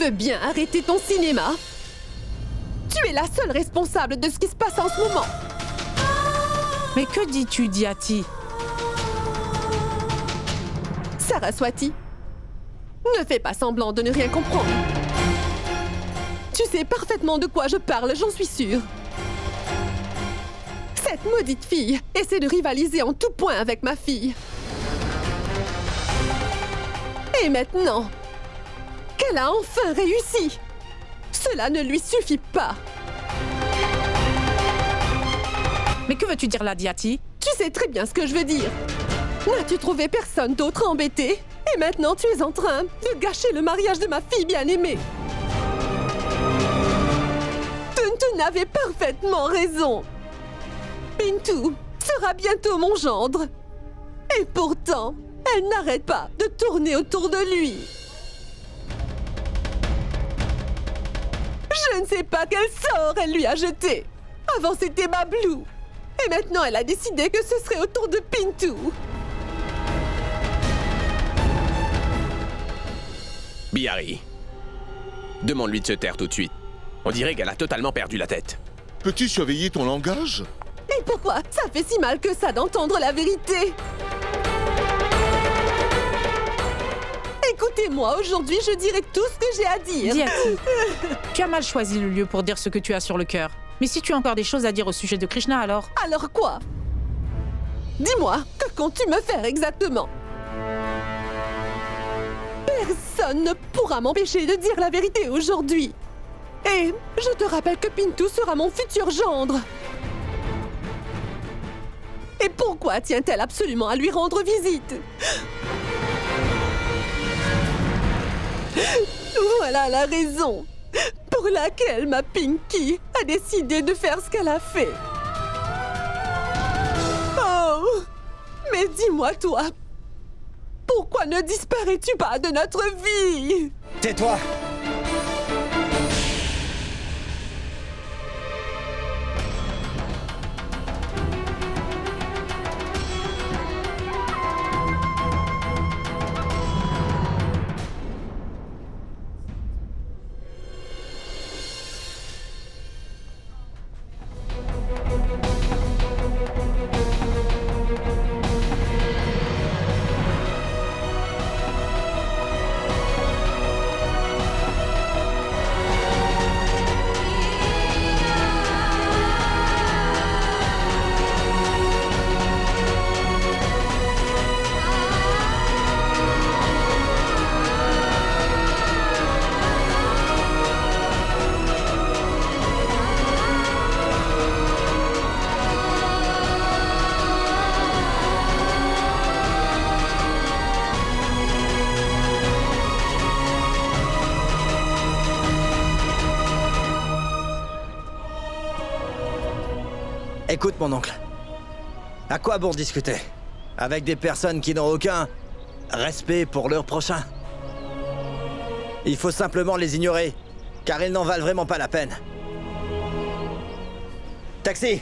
veux bien arrêter ton cinéma? Tu es la seule responsable de ce qui se passe en ce moment. Mais que dis-tu, Diati? Saraswati, ne fais pas semblant de ne rien comprendre. Tu sais parfaitement de quoi je parle, j'en suis sûre. Cette maudite fille essaie de rivaliser en tout point avec ma fille. Et maintenant, qu'elle a enfin réussi, cela ne lui suffit pas. Mais que veux-tu dire là, Diati? Tu sais très bien ce que je veux dire. N'as-tu trouvé personne d'autre à embêter? Et maintenant, tu es en train de gâcher le mariage de ma fille bien-aimée. Tuntun avait parfaitement raison. Pintu sera bientôt mon gendre. Et pourtant, elle n'arrête pas de tourner autour de lui. Je ne sais pas quel sort elle lui a jeté. Avant, c'était Bablou. Et maintenant, elle a décidé que ce serait au tour de Pintu. Bihari, demande-lui de se taire tout de suite. On dirait qu'elle a totalement perdu la tête. Peux-tu surveiller ton langage? Et pourquoi ça fait si mal que ça d'entendre la vérité? Écoutez-moi, aujourd'hui, je dirai tout ce que j'ai à dire. Diati, tu as mal choisi le lieu pour dire ce que tu as sur le cœur. Mais si tu as encore des choses à dire au sujet de Krishna, alors... Alors quoi? Dis-moi, que comptes-tu me faire exactement? Personne ne pourra m'empêcher de dire la vérité aujourd'hui. Et je te rappelle que Pintu sera mon futur gendre. Et pourquoi tient-elle absolument à lui rendre visite? Voilà la raison pour laquelle ma Pinky a décidé de faire ce qu'elle a fait. Oh! Mais dis-moi, toi, pourquoi ne disparais-tu pas de notre vie? Tais-toi! Écoute, mon oncle. À quoi bon discuter avec des personnes qui n'ont aucun respect pour leur prochain? Il faut simplement les ignorer, car ils n'en valent vraiment pas la peine. Taxi!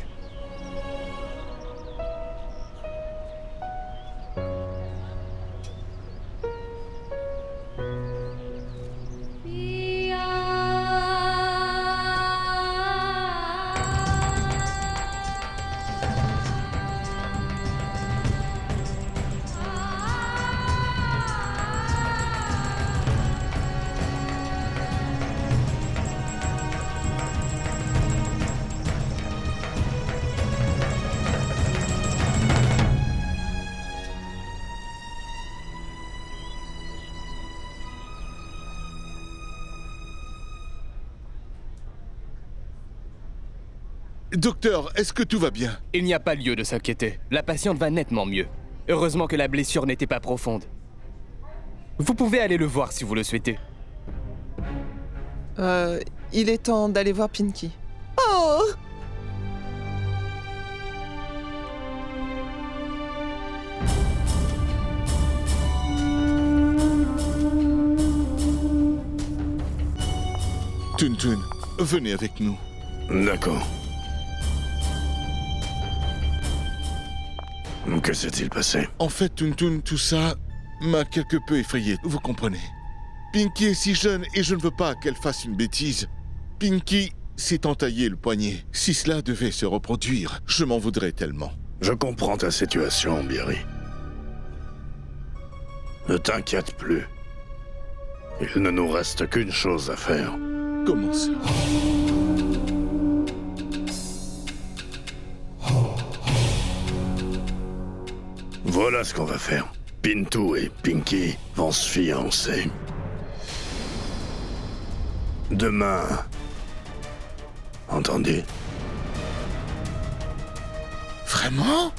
Docteur, est-ce que tout va bien? Il n'y a pas lieu de s'inquiéter. La patiente va nettement mieux. Heureusement que la blessure n'était pas profonde. Vous pouvez aller le voir si vous le souhaitez. Il est temps d'aller voir Pinky. Oh! Tuntun, venez avec nous. D'accord. Que s'est-il passé? En fait, Tuntun, tout ça m'a quelque peu effrayé, vous comprenez? Pinky est si jeune et je ne veux pas qu'elle fasse une bêtise. Pinky s'est entaillé le poignet. Si cela devait se reproduire, je m'en voudrais tellement. Je comprends ta situation, Biri. Ne t'inquiète plus. Il ne nous reste qu'une chose à faire. Comment ça? Voilà ce qu'on va faire. Pintou et Pinky vont se fiancer. Demain. Entendu? Vraiment?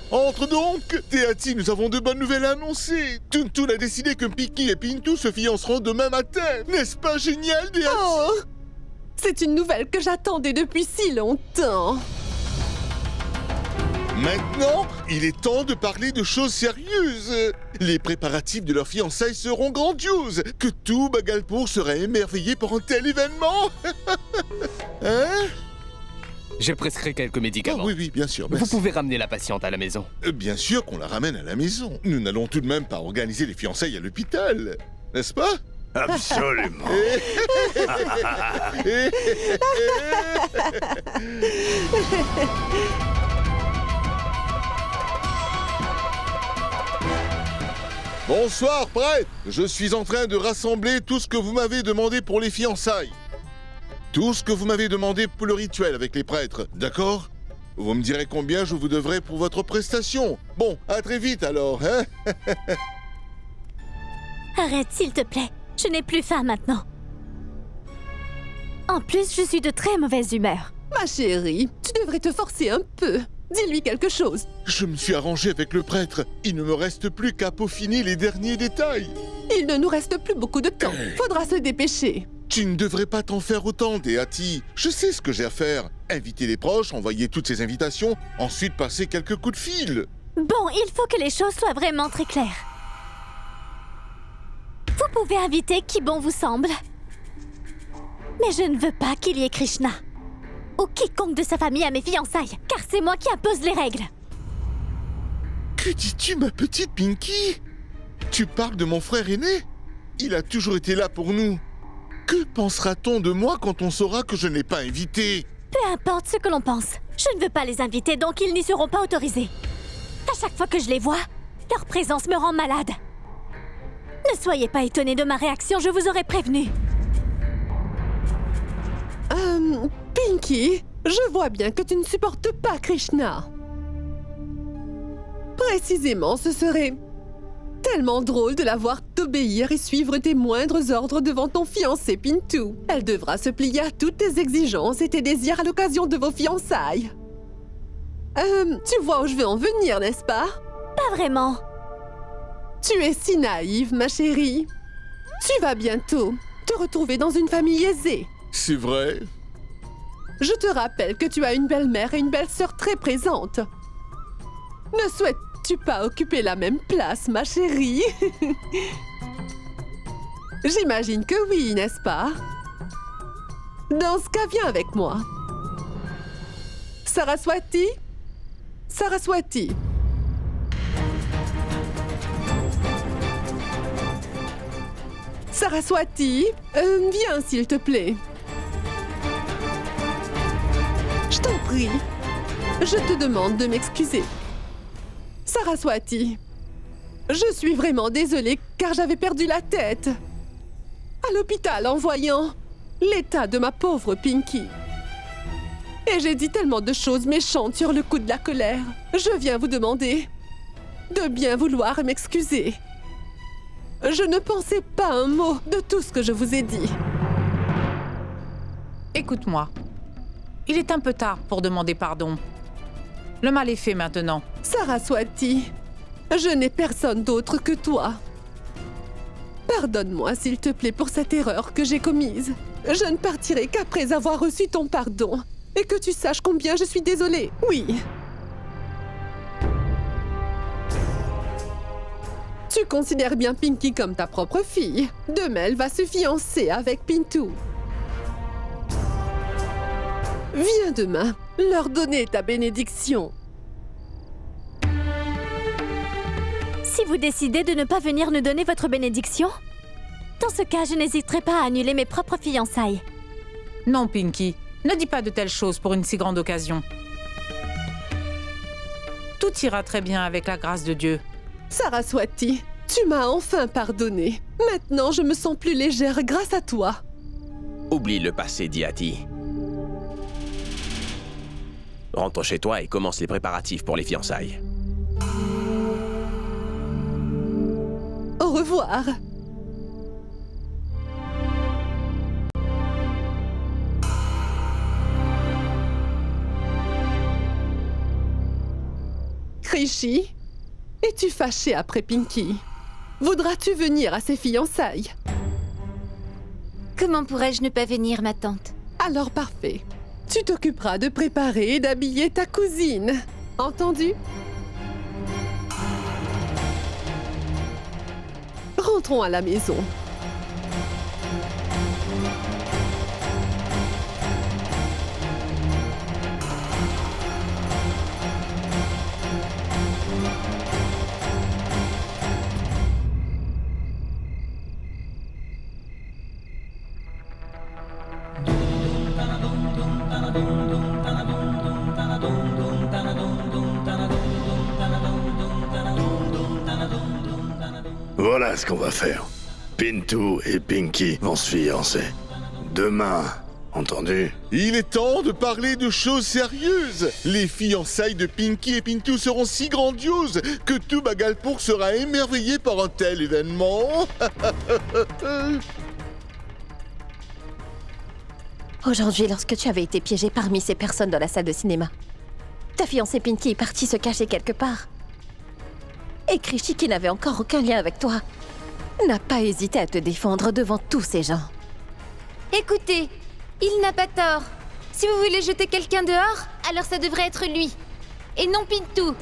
Entre donc! Théati, nous avons de bonnes nouvelles à annoncer! Tuntun a décidé que Pinky et Pintou se fianceront demain matin! N'est-ce pas génial, Théati? Oh! C'est une nouvelle que j'attendais depuis si longtemps. Maintenant, il est temps de parler de choses sérieuses! Les préparatifs de leur fiançailles seront grandioses! Que tout Bagalpur sera émerveillé par un tel événement! Hein? J'ai prescrit quelques Oh, médicaments. oui, bien sûr. Vous merci. pouvez ramener la patiente à la maison. Bien sûr qu'on la ramène à la maison. Nous n'allons tout de même pas organiser les fiançailles à l'hôpital. N'est-ce pas? Absolument. Bonsoir, prêtre. Je suis en train de rassembler tout ce que vous m'avez demandé pour les fiançailles. Tout ce que vous m'avez demandé pour le rituel avec les prêtres, d'accord? Vous me direz combien je vous devrai pour votre prestation. Bon, à très vite alors, hein? Arrête, s'il te plaît. Je n'ai plus faim maintenant. En plus, je suis de très mauvaise humeur. Ma chérie, tu devrais te forcer un peu. Dis-lui quelque chose. Je me suis arrangé avec le prêtre. Il ne me reste plus qu'à peaufiner les derniers détails. Il ne nous reste plus beaucoup de temps. Faudra se dépêcher. Tu ne devrais pas t'en faire autant, Théati. Je sais ce que j'ai à faire. Inviter les proches, envoyer toutes ces invitations, ensuite passer quelques coups de fil. Bon, il faut que les choses soient vraiment très claires. Vous pouvez inviter qui bon vous semble. Mais je ne veux pas qu'il y ait Krishna. Ou quiconque de sa famille à mes fiançailles, car c'est moi qui impose les règles. Que dis-tu, ma petite Pinky? Tu parles de mon frère aîné? Il a toujours été là pour nous. Que pensera-t-on de moi quand on saura que je n'ai pas invité? Peu importe ce que l'on pense. Je ne veux pas les inviter, donc ils n'y seront pas autorisés. À chaque fois que je les vois, leur présence me rend malade. Ne soyez pas étonnés de ma réaction, je vous aurais prévenu. Pinky, je vois bien que tu ne supportes pas Krishna. Précisément, ce serait tellement drôle de la voir t'obéir et suivre tes moindres ordres devant ton fiancé Pintou. Elle devra se plier à toutes tes exigences et tes désirs à l'occasion de vos fiançailles. Tu vois où je veux en venir, n'est-ce pas? Pas vraiment. Tu es si naïve, ma chérie. Tu vas bientôt te retrouver dans une famille aisée. C'est vrai? Je te rappelle que tu as une belle-mère et une belle-sœur très présentes. Ne souhaites-tu pas occuper la même place, ma chérie? J'imagine que oui, n'est-ce pas? Dans ce cas, viens avec moi. Saraswati? Saraswati. Saraswati, viens s'il te plaît. Je t'en prie. Je te demande de m'excuser. Saraswati, je suis vraiment désolée car j'avais perdu la tête. À l'hôpital en voyant l'état de ma pauvre Pinky. Et j'ai dit tellement de choses méchantes sur le coup de la colère. Je viens vous demander de bien vouloir m'excuser. Je ne pensais pas un mot de tout ce que je vous ai dit. Écoute-moi. Il est un peu tard pour demander pardon. Le mal est fait maintenant. Saraswati, je n'ai personne d'autre que toi. Pardonne-moi, s'il te plaît, pour cette erreur que j'ai commise. Je ne partirai qu'après avoir reçu ton pardon. Et que tu saches combien je suis désolée. Oui. Tu considères bien Pinky comme ta propre fille. Demain, elle va se fiancer avec Pintou. Viens demain, leur donner ta bénédiction. Si vous décidez de ne pas venir nous donner votre bénédiction, dans ce cas, je n'hésiterai pas à annuler mes propres fiançailles. Non, Pinky, ne dis pas de telles choses pour une si grande occasion. Tout ira très bien avec la grâce de Dieu. Saraswati, tu m'as enfin pardonné. Maintenant, je me sens plus légère grâce à toi. Oublie le passé, Diati. Rentre chez toi et commence les préparatifs pour les fiançailles. Au revoir. Krishi, es-tu fâché après Pinky? Voudras-tu venir à ses fiançailles? Comment pourrais-je ne pas venir, ma tante? Alors parfait. Tu t'occuperas de préparer et d'habiller ta cousine. Entendu? Rentrons à la maison. Voilà ce qu'on va faire. Pintou et Pinky vont se fiancer. Demain, entendu? Il est temps de parler de choses sérieuses. Les fiançailles de Pinky et Pintou seront si grandioses que tout Bagalpur sera émerveillé par un tel événement. Aujourd'hui, lorsque tu avais été piégé parmi ces personnes dans la salle de cinéma, ta fiancée Pinky est partie se cacher quelque part. Et Krishi, qui n'avait encore aucun lien avec toi, n'a pas hésité à te défendre devant tous ces gens. Écoutez, il n'a pas tort. Si vous voulez jeter quelqu'un dehors, alors ça devrait être lui. Et non Pintou.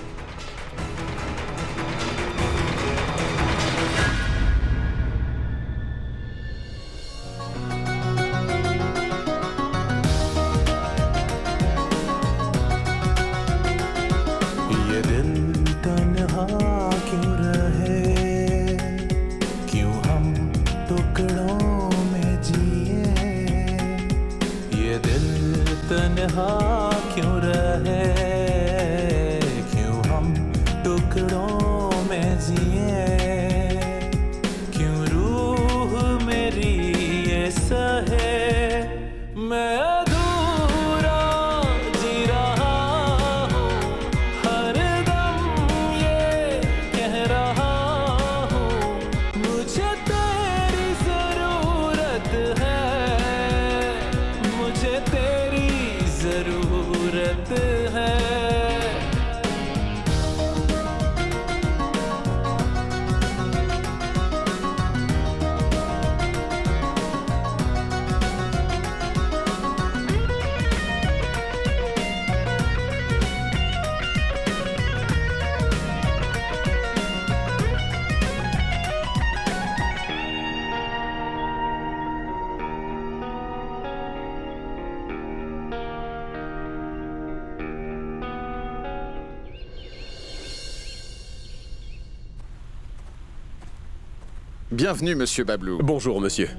Bienvenue, monsieur Bablou. Bonjour, monsieur.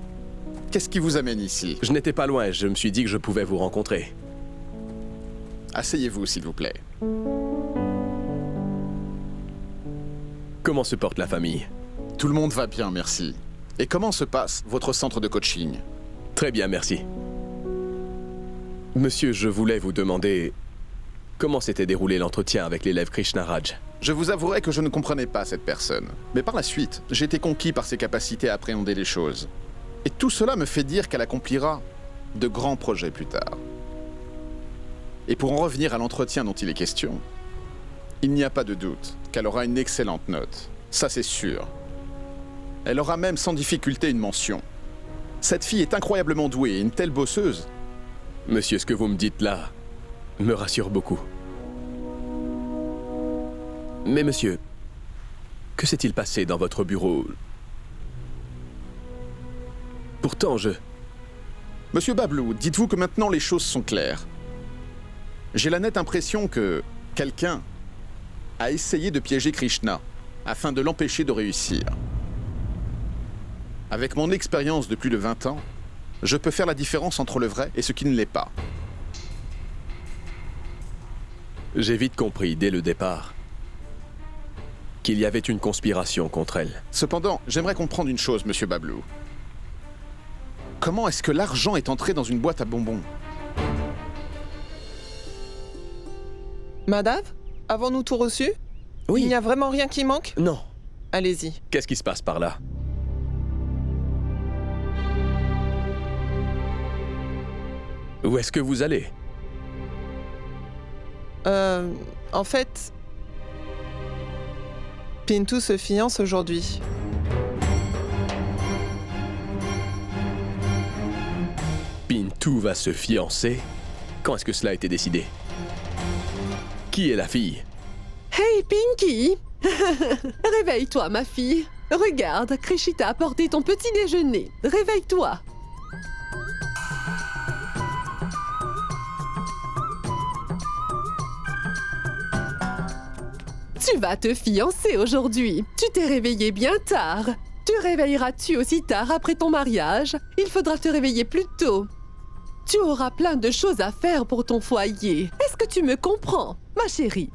Qu'est-ce qui vous amène ici? Je n'étais pas loin, je me suis dit que je pouvais vous rencontrer. Asseyez-vous, s'il vous plaît. Comment se porte la famille? Tout le monde va bien, merci. Et comment se passe votre centre de coaching? Très bien, merci. Monsieur, je voulais vous demander comment s'était déroulé l'entretien avec l'élève Krishna Raj. Je vous avouerai que je ne comprenais pas cette personne. Mais par la suite, j'ai été conquis par ses capacités à appréhender les choses. Et tout cela me fait dire qu'elle accomplira de grands projets plus tard. Et pour en revenir à l'entretien dont il est question, il n'y a pas de doute qu'elle aura une excellente note. Ça, c'est sûr. Elle aura même sans difficulté une mention. Cette fille est incroyablement douée et une telle bosseuse. Monsieur, ce que vous me dites là me rassure beaucoup. Mais monsieur, que s'est-il passé dans votre bureau? Pourtant, Monsieur Bablou, dites-vous que maintenant les choses sont claires. J'ai la nette impression que quelqu'un a essayé de piéger Krishna afin de l'empêcher de réussir. Avec mon expérience de plus de 20 ans, je peux faire la différence entre le vrai et ce qui ne l'est pas. J'ai vite compris, dès le départ, qu'il y avait une conspiration contre elle. Cependant, j'aimerais comprendre une chose, Monsieur Bablou. Comment est-ce que l'argent est entré dans une boîte à bonbons? Madave, avons-nous tout reçu? Oui. Il n'y a vraiment rien qui manque? Non. Allez-y. Qu'est-ce qui se passe par là? Où est-ce que vous allez? En fait... Pintou se fiance aujourd'hui. Pintou va se fiancer? Quand est-ce que cela a été décidé? Qui est la fille? Hey, Pinky! Réveille-toi, ma fille. Regarde, Krishi t'a apporté ton petit déjeuner. Réveille-toi. Tu vas te fiancer aujourd'hui. Tu t'es réveillé bien tard. Te réveilleras-tu aussi tard après ton mariage? Il faudra te réveiller plus tôt. Tu auras plein de choses à faire pour ton foyer. Est-ce que tu me comprends, ma chérie?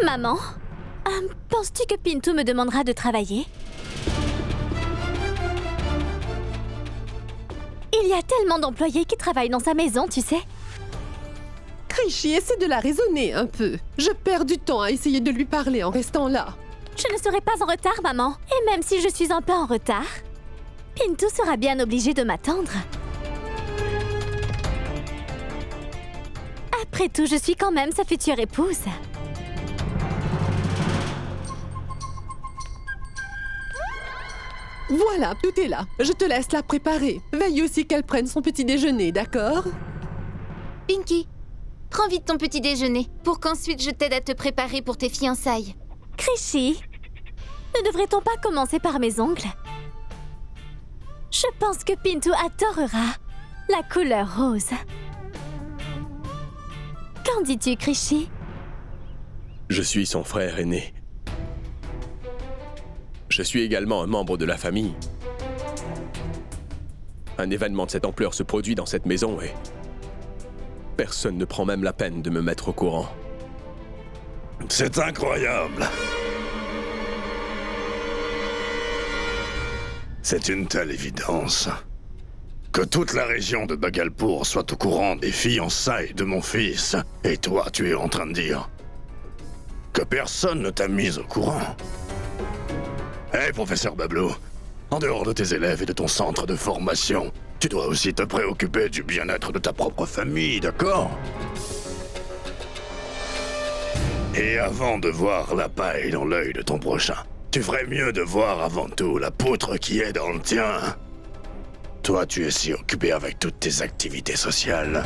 Maman, penses-tu que Pintou me demandera de travailler? Il y a tellement d'employés qui travaillent dans sa maison, tu sais. Krishi, essaie de la raisonner un peu. Je perds du temps à essayer de lui parler en restant là. Je ne serai pas en retard, maman. Et même si je suis un peu en retard, Pintou sera bien obligée de m'attendre. Après tout, je suis quand même sa future épouse. Voilà, tout est là. Je te laisse la préparer. Veille aussi qu'elle prenne son petit déjeuner, d'accord? Pinky, prends vite ton petit déjeuner pour qu'ensuite je t'aide à te préparer pour tes fiançailles. Krishi, ne devrait-on pas commencer par mes ongles? Je pense que Pintou adorera la couleur rose. Qu'en dis-tu, Krishi? Je suis son frère aîné. Je suis également un membre de la famille. Un événement de cette ampleur se produit dans cette maison et personne ne prend même la peine de me mettre au courant. C'est incroyable. C'est une telle évidence. Que toute la région de Bhagalpur soit au courant des fiançailles de mon fils. Et toi, tu es en train de dire que personne ne t'a mis au courant. Hé, professeur Bablou, en dehors de tes élèves et de ton centre de formation, tu dois aussi te préoccuper du bien-être de ta propre famille, d'accord? Et avant de voir la paille dans l'œil de ton prochain, tu ferais mieux de voir avant tout la poutre qui est dans le tien. Toi, tu es si occupé avec toutes tes activités sociales.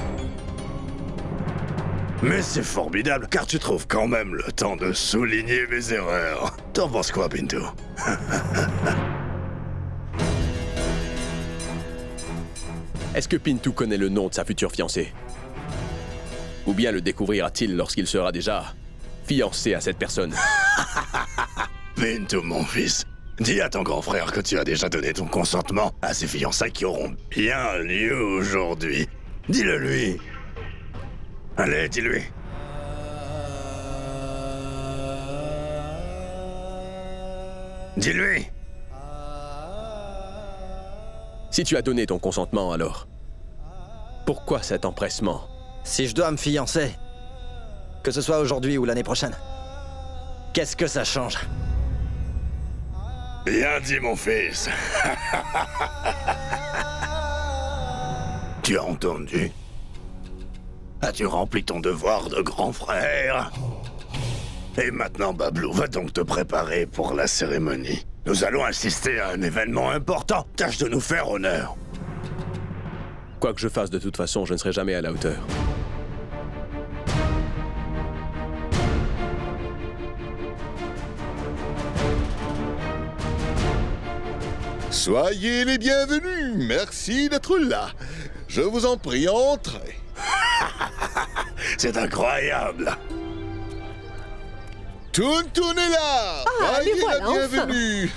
Mais c'est formidable, car tu trouves quand même le temps de souligner mes erreurs. T'en penses quoi, Pintou? Est-ce que Pintou connaît le nom de sa future fiancée? Ou bien le découvrira-t-il lorsqu'il sera déjà fiancé à cette personne? Pintou, mon fils, dis à ton grand frère que tu as déjà donné ton consentement à ces fiançailles qui auront bien lieu aujourd'hui. Dis-le lui. Allez, dis-lui. Dis-lui. Si tu as donné ton consentement, alors, pourquoi cet empressement? Si je dois me fiancer, que ce soit aujourd'hui ou l'année prochaine, qu'est-ce que ça change? Bien dit, mon fils. Tu as entendu? As-tu rempli ton devoir de grand frère? Et maintenant, Bablou, va donc te préparer pour la cérémonie. Nous allons assister à un événement important. Tâche de nous faire honneur. Quoi que je fasse, de toute façon, je ne serai jamais à la hauteur. Soyez les bienvenus. Merci d'être là. Je vous en prie, entrez. C'est incroyable. Toon est là. Ah, Soyez les voilà, la bienvenue.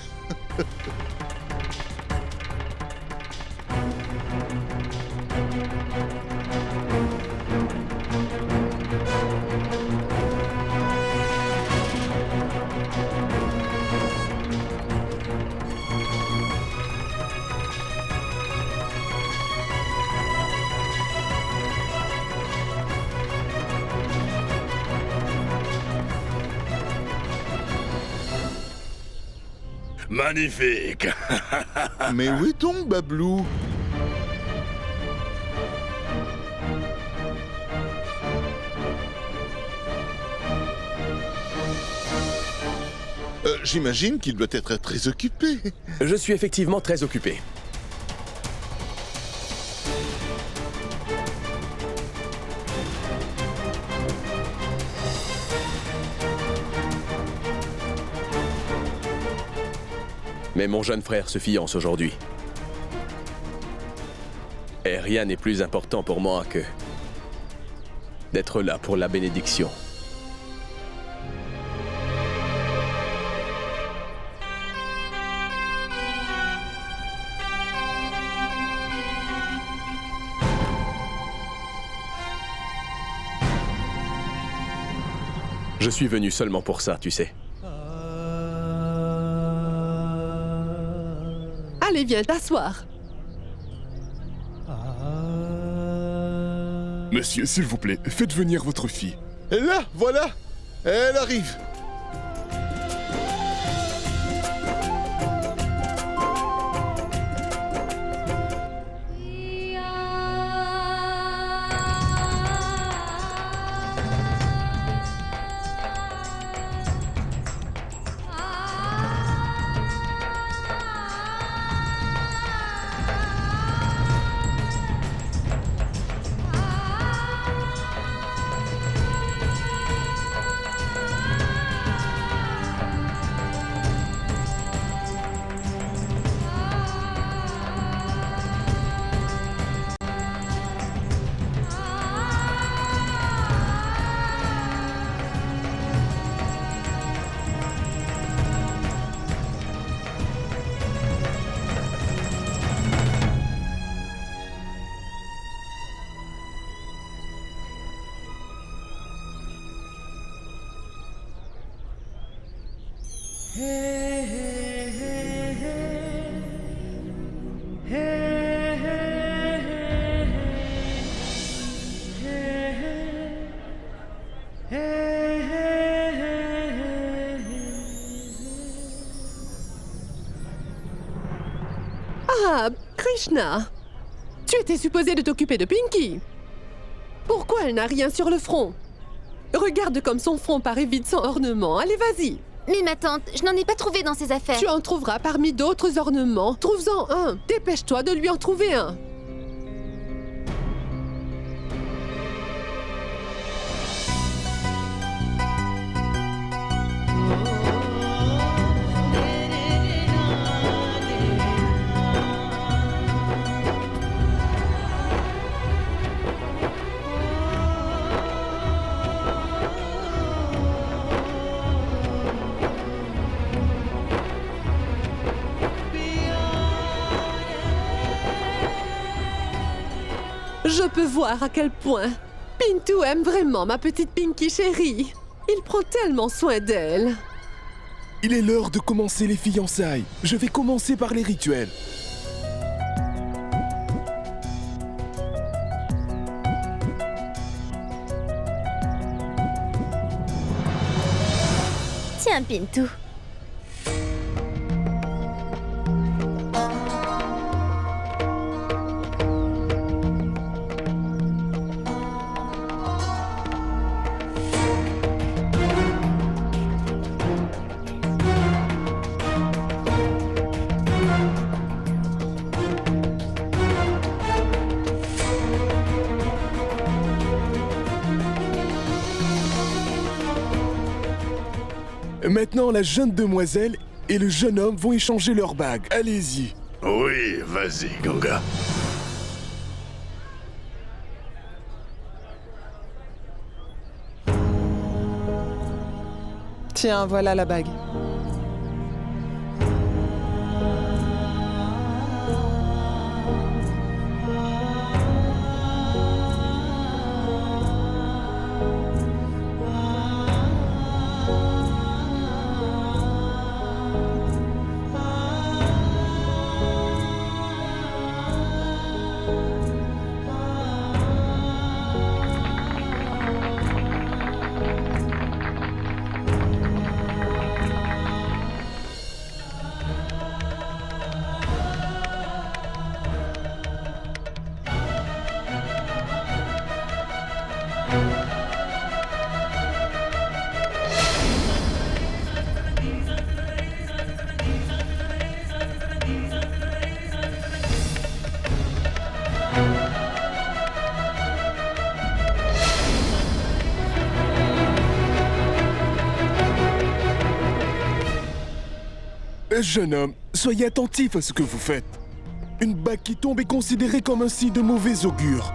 Magnifique. Mais où est donc, Bablou? J'imagine qu'il doit être très occupé. Je suis effectivement très occupé. Mais mon jeune frère se fiance aujourd'hui. Et rien n'est plus important pour moi que d'être là pour la bénédiction. Je suis venu seulement pour ça, tu sais. Allez, viens t'asseoir. Monsieur, s'il vous plaît, faites venir votre fille. Et là, voilà. Elle arrive. Ah, Krishna, tu étais supposé de t'occuper de Pinky. Pourquoi elle n'a rien sur le front? Regarde comme son front paraît vide sans ornement. Allez, vas-y. Mais ma tante, je n'en ai pas trouvé dans ses affaires. Tu en trouveras parmi d'autres ornements. Trouve-en un. Dépêche-toi de lui en trouver un. Je peux voir à quel point Pintu aime vraiment ma petite Pinky chérie. Il prend tellement soin d'elle. Il est l'heure de commencer les fiançailles. Je vais commencer par les rituels. Tiens, Pintu. Maintenant, la jeune demoiselle et le jeune homme vont échanger leurs bagues. Allez-y. Oui, vas-y, Ganga. Tiens, voilà la bague. Jeune homme, soyez attentif à ce que vous faites. Une bague qui tombe est considérée comme un signe de mauvais augure.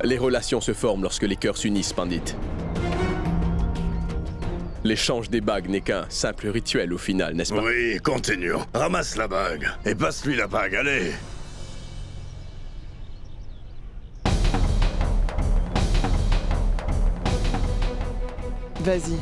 Les relations se forment lorsque les cœurs s'unissent, Pandit. L'échange des bagues n'est qu'un simple rituel au final, n'est-ce pas? Oui, continuons. Ramasse la bague et passe-lui la bague, allez. Vas-y.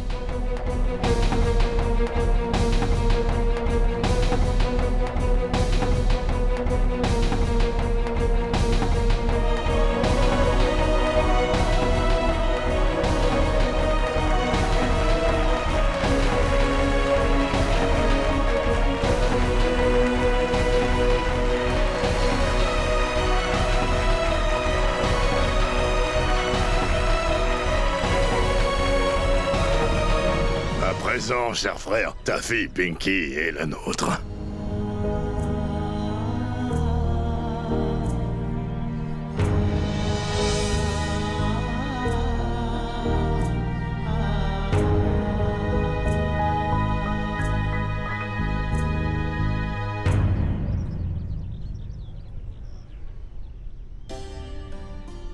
À présent, cher frère, ta fille Pinky est la nôtre.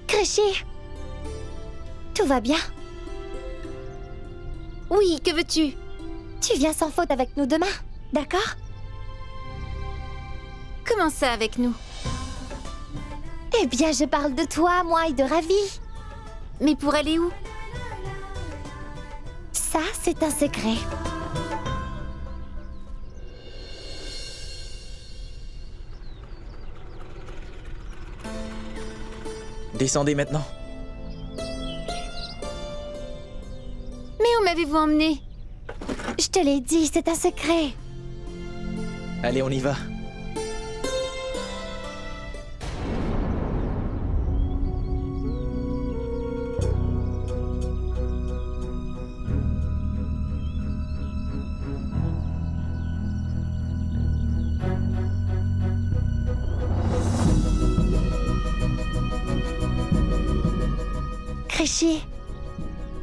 Créchy, tout va bien? Oui, que veux-tu? Tu viens sans faute avec nous demain, d'accord? Comment ça avec nous? Eh bien, je parle de toi, moi et de Ravi. Mais pour aller où? Ça, c'est un secret. Descendez maintenant. Mais où m'avez-vous emmené? Je te l'ai dit, c'est un secret. Allez, on y va. Créchy,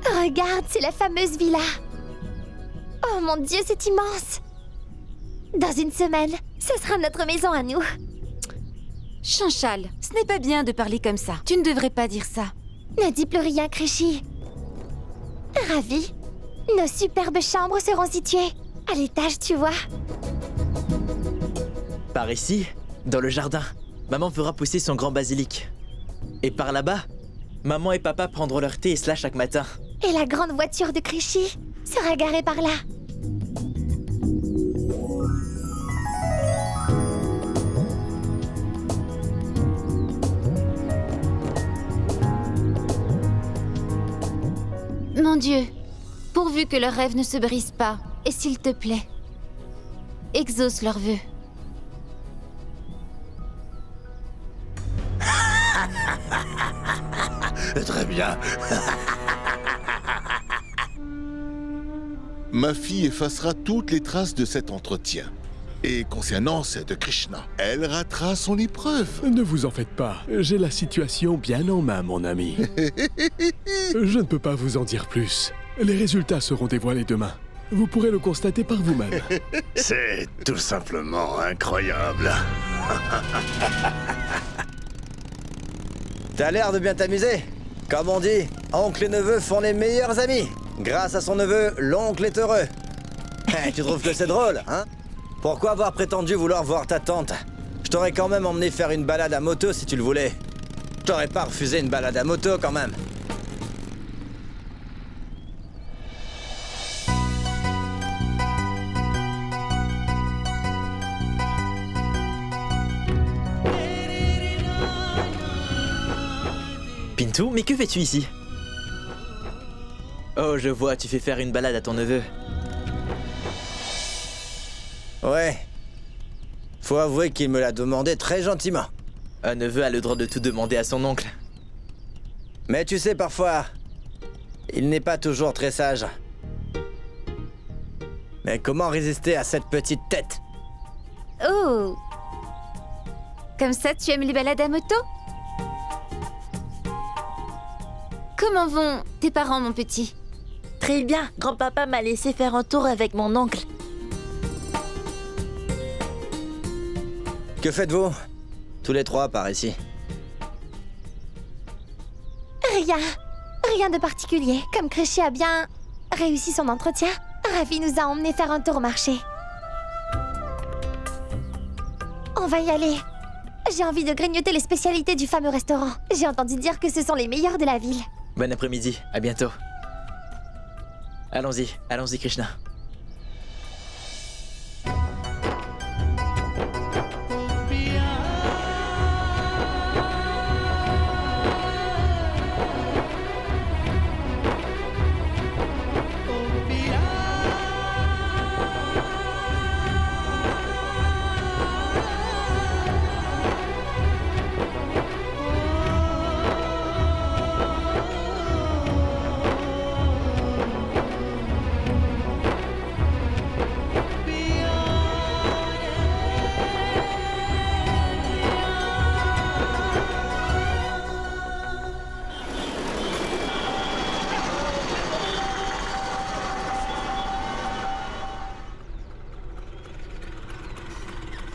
regarde, c'est la fameuse villa. Oh mon Dieu, c'est immense. Dans une semaine, ce sera notre maison à nous. Chanchal, ce n'est pas bien de parler comme ça. Tu ne devrais pas dire ça. Ne dis plus rien, Créchy. Ravi, nos superbes chambres seront situées à l'étage, tu vois. Par ici, dans le jardin, maman fera pousser son grand basilic. Et par là-bas, maman et papa prendront leur thé et cela chaque matin. Et la grande voiture de Créchy sera garée par là. Mon Dieu, pourvu que leurs rêves ne se brisent pas, et s'il te plaît, exauce leurs vœux. Très bien. Ma fille effacera toutes les traces de cet entretien. Et concernant cette Krishna, elle ratera son épreuve. Ne vous en faites pas. J'ai la situation bien en main, mon ami. Je ne peux pas vous en dire plus. Les résultats seront dévoilés demain. Vous pourrez le constater par vous-même. C'est tout simplement incroyable. T'as l'air de bien t'amuser. Comme on dit, oncle et neveu font les meilleurs amis. Grâce à son neveu, l'oncle est heureux. Tu trouves que c'est drôle, hein? Pourquoi avoir prétendu vouloir voir ta tante? Je t'aurais quand même emmené faire une balade à moto si tu le voulais. Je t'aurais pas refusé une balade à moto quand même. Pintou, mais que fais-tu ici? Oh, je vois, tu fais faire une balade à ton neveu. Ouais. Faut avouer qu'il me l'a demandé très gentiment. Un neveu a le droit de tout demander à son oncle. Mais tu sais, parfois, il n'est pas toujours très sage. Mais comment résister à cette petite tête? Oh! Comme ça, tu aimes les balades à moto? Comment vont tes parents, mon petit? Très bien, grand-papa m'a laissé faire un tour avec mon oncle. Que faites-vous? Tous les trois par ici. Rien de particulier. Comme Krishi a bien réussi son entretien, Ravi nous a emmenés faire un tour au marché. On va y aller. J'ai envie de grignoter les spécialités du fameux restaurant. J'ai entendu dire que ce sont les meilleurs de la ville. Bon après-midi, à bientôt. Allons-y Krishna.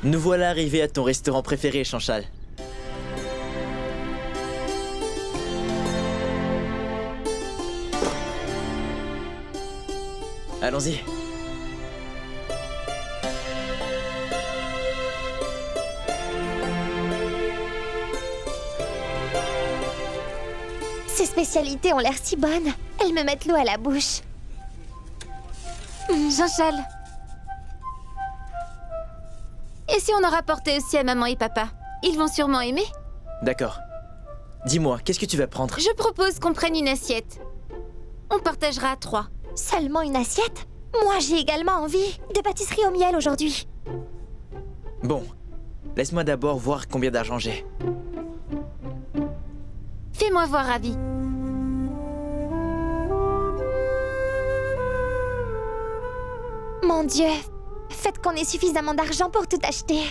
Nous voilà arrivés à ton restaurant préféré, Chanchal. Allons-y. Ces spécialités ont l'air si bonnes. Elles me mettent l'eau à la bouche. Chanchal. Et si on en rapportait aussi à maman et papa? Ils vont sûrement aimer. D'accord. Dis-moi, qu'est-ce que tu vas prendre? Je propose qu'on prenne une assiette. On partagera à 3. Seulement une assiette? Moi, j'ai également envie de pâtisserie au miel aujourd'hui. Bon, laisse-moi d'abord voir combien d'argent j'ai. Fais-moi voir, Ravi. Mon Dieu, faites qu'on ait suffisamment d'argent pour tout acheter.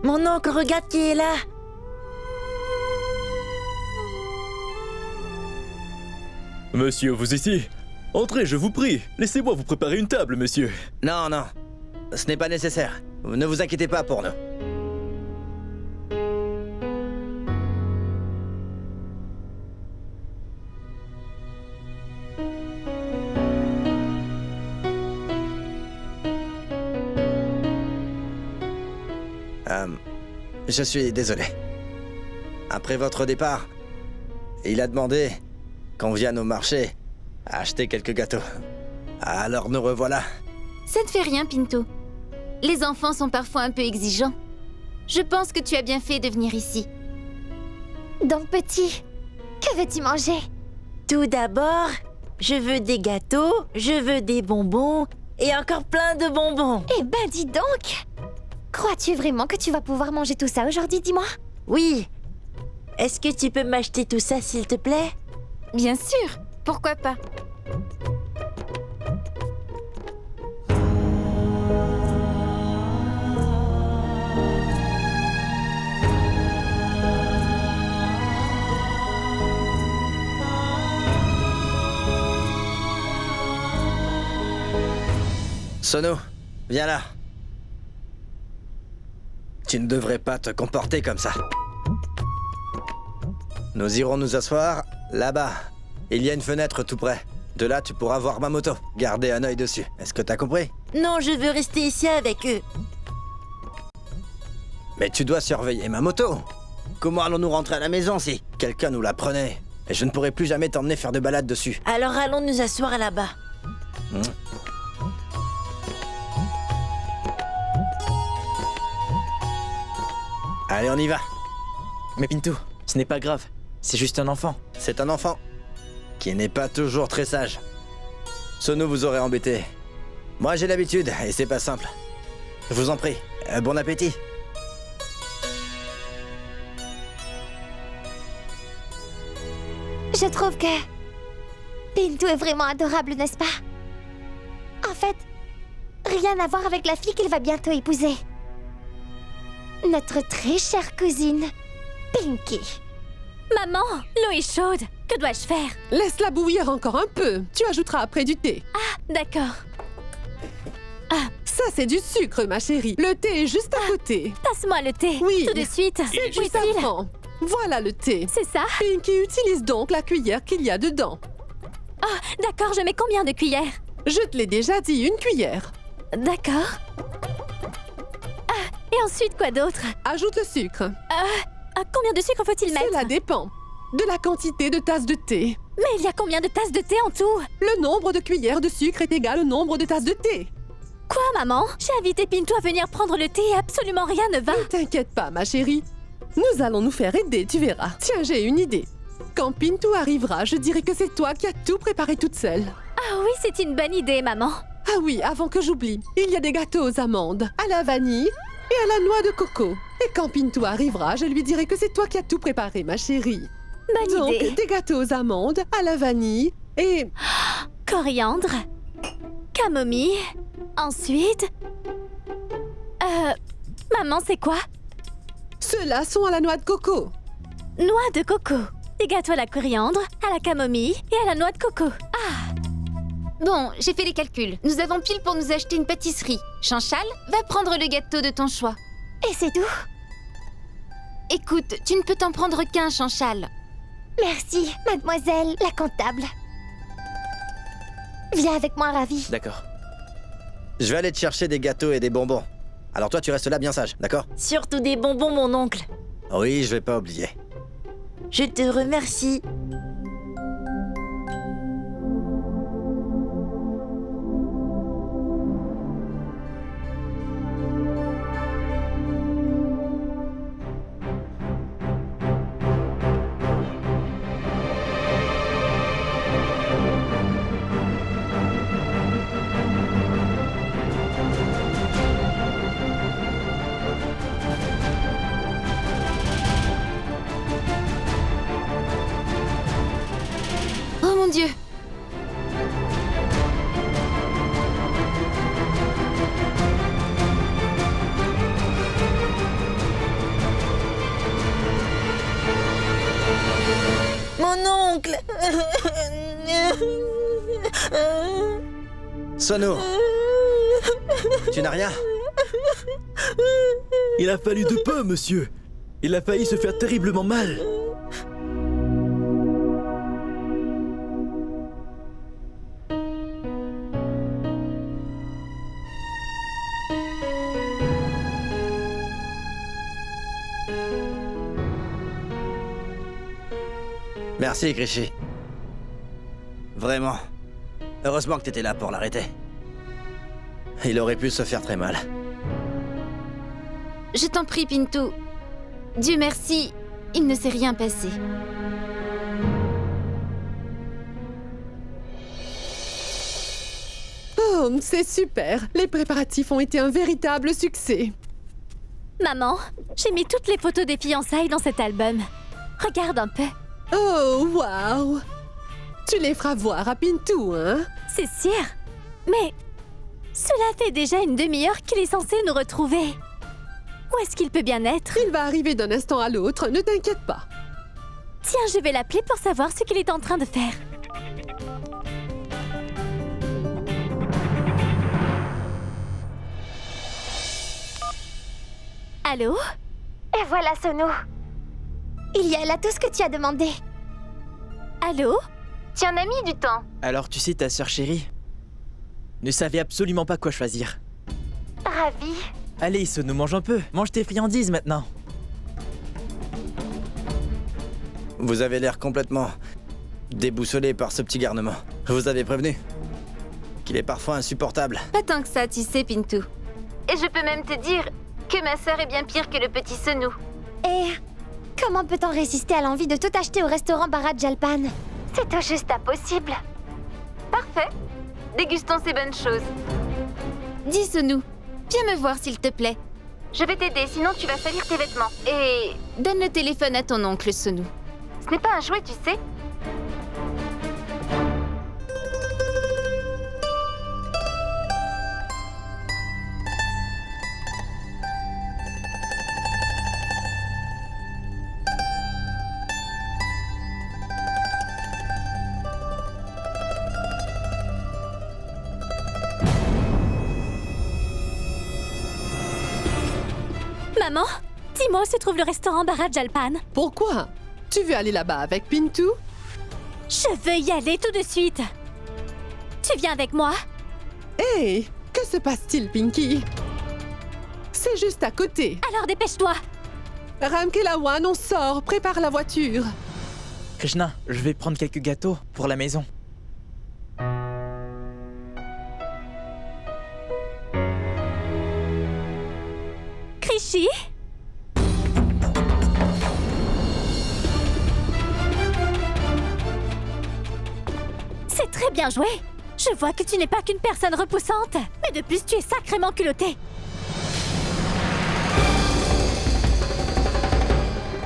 Mon oncle, regarde qui est là. Monsieur, vous ici? Entrez, je vous prie. Laissez-moi vous préparer une table, monsieur. Non, non. Ce n'est pas nécessaire. Ne vous inquiétez pas pour nous. Je suis désolé. Après votre départ, il a demandé qu'on vienne au marché acheter quelques gâteaux. Alors nous revoilà. Ça ne fait rien, Pinto. Les enfants sont parfois un peu exigeants. Je pense que tu as bien fait de venir ici. Donc, petit, que veux-tu manger? Tout d'abord, je veux des gâteaux, je veux des bonbons et encore plein de bonbons. Eh ben, dis donc! Crois-tu vraiment que tu vas pouvoir manger tout ça aujourd'hui, dis-moi? Oui. Est-ce que tu peux m'acheter tout ça, s'il te plaît? Bien sûr. Pourquoi pas? Sono, viens là. Tu ne devrais pas te comporter comme ça. Nous irons nous asseoir là-bas. Il y a une fenêtre tout près. De là, tu pourras voir ma moto. Garder un œil dessus. Est-ce que t'as compris? Non, je veux rester ici avec eux. Mais tu dois surveiller ma moto. Comment allons-nous rentrer à la maison si quelqu'un nous la prenait? Et je ne pourrai plus jamais t'emmener faire de balade dessus. Alors allons nous asseoir là-bas. Allez, on y va. Mais Pintou, ce n'est pas grave. C'est juste un enfant. C'est un enfant qui n'est pas toujours très sage. Sono vous aurait embêté. Moi, j'ai l'habitude et c'est pas simple. Je vous en prie, bon appétit. Je trouve que Pintou est vraiment adorable, n'est-ce pas? En fait, rien à voir avec la fille qu'il va bientôt épouser. Notre très chère cousine, Pinky. Maman, l'eau est chaude. Que dois-je faire? Laisse-la bouillir encore un peu. Tu ajouteras après du thé. Ah, d'accord. Ça, c'est du sucre, ma chérie. Le thé est juste à côté. Passe-moi le thé. Oui. Tout de suite. C'est juste avant. Voilà le thé. C'est ça? Pinky utilise donc la cuillère qu'il y a dedans. Ah, d'accord, je mets combien de cuillères? Je te l'ai déjà dit, une cuillère. D'accord. Et ensuite, quoi d'autre? Ajoute le sucre. Combien de sucre faut-il mettre? Cela dépend de la quantité de tasses de thé. Mais il y a combien de tasses de thé en tout? Le nombre de cuillères de sucre est égal au nombre de tasses de thé. Quoi, maman? J'ai invité Pintou à venir prendre le thé et absolument rien ne va. Ne t'inquiète pas, ma chérie. Nous allons nous faire aider, tu verras. Tiens, j'ai une idée. Quand Pintou arrivera, je dirai que c'est toi qui as tout préparé toute seule. Ah oui, c'est une bonne idée, maman. Ah oui, avant que j'oublie, il y a des gâteaux aux amandes, à la vanille et à la noix de coco. Et quand Pintou arrivera, je lui dirai que c'est toi qui as tout préparé, ma chérie. Bonne idée. Donc, des gâteaux aux amandes, à la vanille et... Coriandre. Camomille. Ensuite... Maman, c'est quoi? Ceux-là sont à la noix de coco. Noix de coco. Des gâteaux à la coriandre, à la camomille et à la noix de coco. Ah! Bon, j'ai fait les calculs. Nous avons pile pour nous acheter une pâtisserie. Chanchal, va prendre le gâteau de ton choix. Et c'est tout? Écoute, tu ne peux t'en prendre qu'un, Chanchal. Merci, mademoiselle la comptable. Viens avec moi, Ravi. D'accord. Je vais aller te chercher des gâteaux et des bonbons. Alors toi, tu restes là bien sage, d'accord? Surtout des bonbons, mon oncle. Oui, je vais pas oublier. Je te remercie. Oh mon Dieu! Mon oncle. Sono, tu n'as rien? Il a fallu de peu, monsieur. Il a failli se faire terriblement mal. Merci, Krishy. Vraiment. Heureusement que t'étais là pour l'arrêter. Il aurait pu se faire très mal. Je t'en prie, Pintou. Dieu merci, il ne s'est rien passé. Oh, c'est super. Les préparatifs ont été un véritable succès. Maman, j'ai mis toutes les photos des fiançailles dans cet album. Regarde un peu. Oh, waouh! Tu les feras voir à Pintou, hein? C'est sûr. Mais cela fait déjà une demi-heure qu'il est censé nous retrouver. Où est-ce qu'il peut bien être? Il va arriver d'un instant à l'autre, ne t'inquiète pas. Tiens, je vais l'appeler pour savoir ce qu'il est en train de faire. Allô? Et voilà Sono. Il y a là tout ce que tu as demandé. Allô? Tu en as mis du temps. Alors tu sais, ta sœur chérie ne savait absolument pas quoi choisir. Ravie. Allez, Sono, mange un peu. Mange tes friandises maintenant. Vous avez l'air complètement déboussolé par ce petit garnement. Je vous avais prévenu qu'il est parfois insupportable. Pas tant que ça, tu sais, Pintou. Et je peux même te dire que ma sœur est bien pire que le petit Senou. Et comment peut-on résister à l'envie de tout acheter au restaurant Bharat Jalpan? C'est tout juste impossible. Parfait. Dégustons ces bonnes choses. Dis, Senou, viens me voir, s'il te plaît. Je vais t'aider, sinon tu vas salir tes vêtements. Et donne le téléphone à ton oncle, Senou. Ce n'est pas un jouet, tu sais. Maman, dis-moi où se trouve le restaurant Bharat Jalpan. Pourquoi? Tu veux aller là-bas avec Pintou? Je veux y aller tout de suite. Tu viens avec moi? Hé, que se passe-t-il, Pinky? C'est juste à côté. Alors dépêche-toi. Ramkelawan, on sort, prépare la voiture. Krishna, je vais prendre quelques gâteaux pour la maison. Krishi? C'est très bien joué. Je vois que tu n'es pas qu'une personne repoussante, mais de plus tu es sacrément culotté.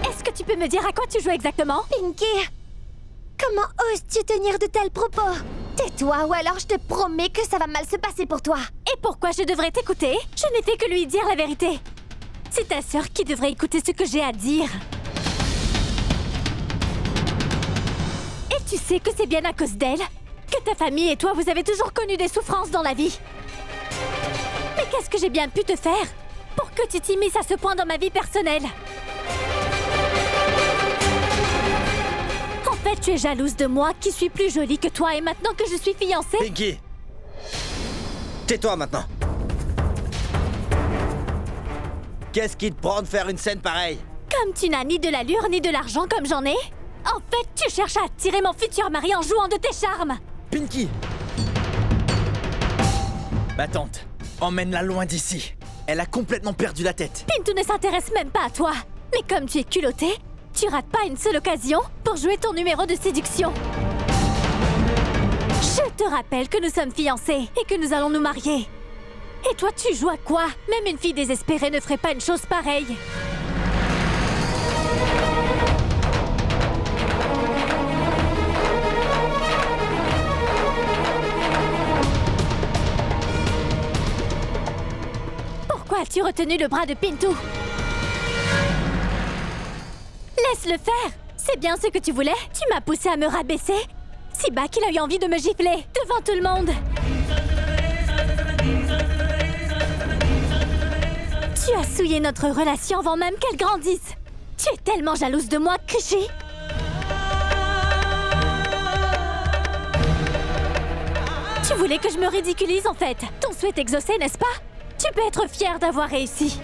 Est-ce que tu peux me dire à quoi tu joues exactement? Pinky, comment oses-tu tenir de tels propos? Tais-toi ou alors je te promets que ça va mal se passer pour toi. Et pourquoi je devrais t'écouter? Je n'ai fait que lui dire la vérité. C'est ta sœur qui devrait écouter ce que j'ai à dire. Et tu sais que c'est bien à cause d'elle que ta famille et toi, vous avez toujours connu des souffrances dans la vie. Mais qu'est-ce que j'ai bien pu te faire pour que tu t'immisces à ce point dans ma vie personnelle? En fait, tu es jalouse de moi qui suis plus jolie que toi et maintenant que je suis fiancée... Pinky! Tais-toi maintenant! Qu'est-ce qui te prend de faire une scène pareille? Comme tu n'as ni de l'allure ni de l'argent comme j'en ai, en fait, tu cherches à attirer mon futur mari en jouant de tes charmes. Pinky! Ma tante, emmène-la loin d'ici. Elle a complètement perdu la tête. Pintou ne s'intéresse même pas à toi. Mais comme tu es culotté, tu rates pas une seule occasion pour jouer ton numéro de séduction. Je te rappelle que nous sommes fiancés et que nous allons nous marier. Et toi, tu joues à quoi? Même une fille désespérée ne ferait pas une chose pareille. Pourquoi as-tu retenu le bras de Pintou? Laisse-le faire! C'est bien ce que tu voulais? Tu m'as poussé à me rabaisser si bas qu'il a eu envie de me gifler devant tout le monde. Tu as souillé notre relation avant même qu'elle grandisse. Tu es tellement jalouse de moi, Krishi. Tu voulais que je me ridiculise en fait. Ton souhait exaucé, n'est-ce pas? Tu peux être fière d'avoir réussi.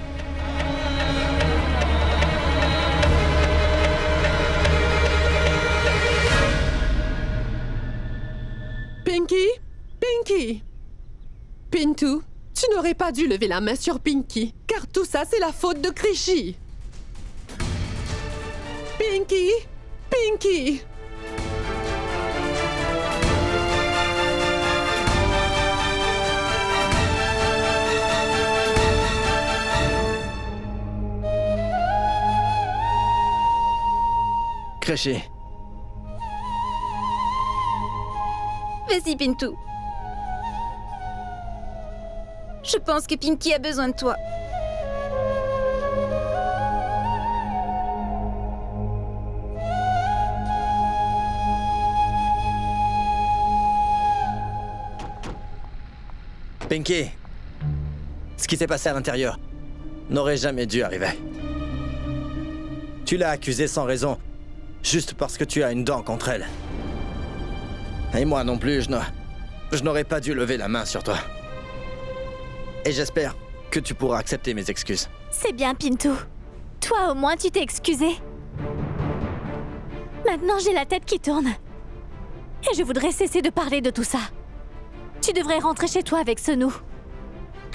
Pinky? Pinky? Pintou, tu n'aurais pas dû lever la main sur Pinky, car tout ça, c'est la faute de Krishi. Pinky? Pinky? Krishi. Vas-y, Pintou. Je pense que Pinky a besoin de toi. Pinky, ce qui s'est passé à l'intérieur, n'aurait jamais dû arriver. Tu l'as accusée sans raison, juste parce que tu as une dent contre elle. Et moi non plus, je n'aurais pas dû lever la main sur toi. Et j'espère que tu pourras accepter mes excuses. C'est bien, Pintou. Toi, au moins, tu t'es excusé. Maintenant, j'ai la tête qui tourne. Et je voudrais cesser de parler de tout ça. Tu devrais rentrer chez toi avec ce nous.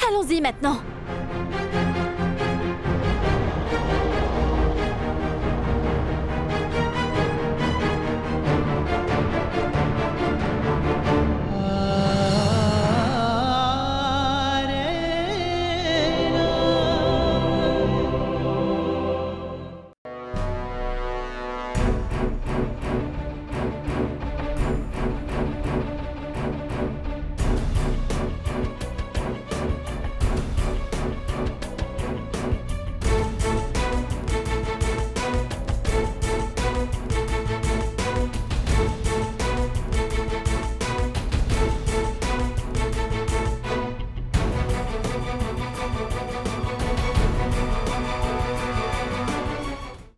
Allons-y maintenant.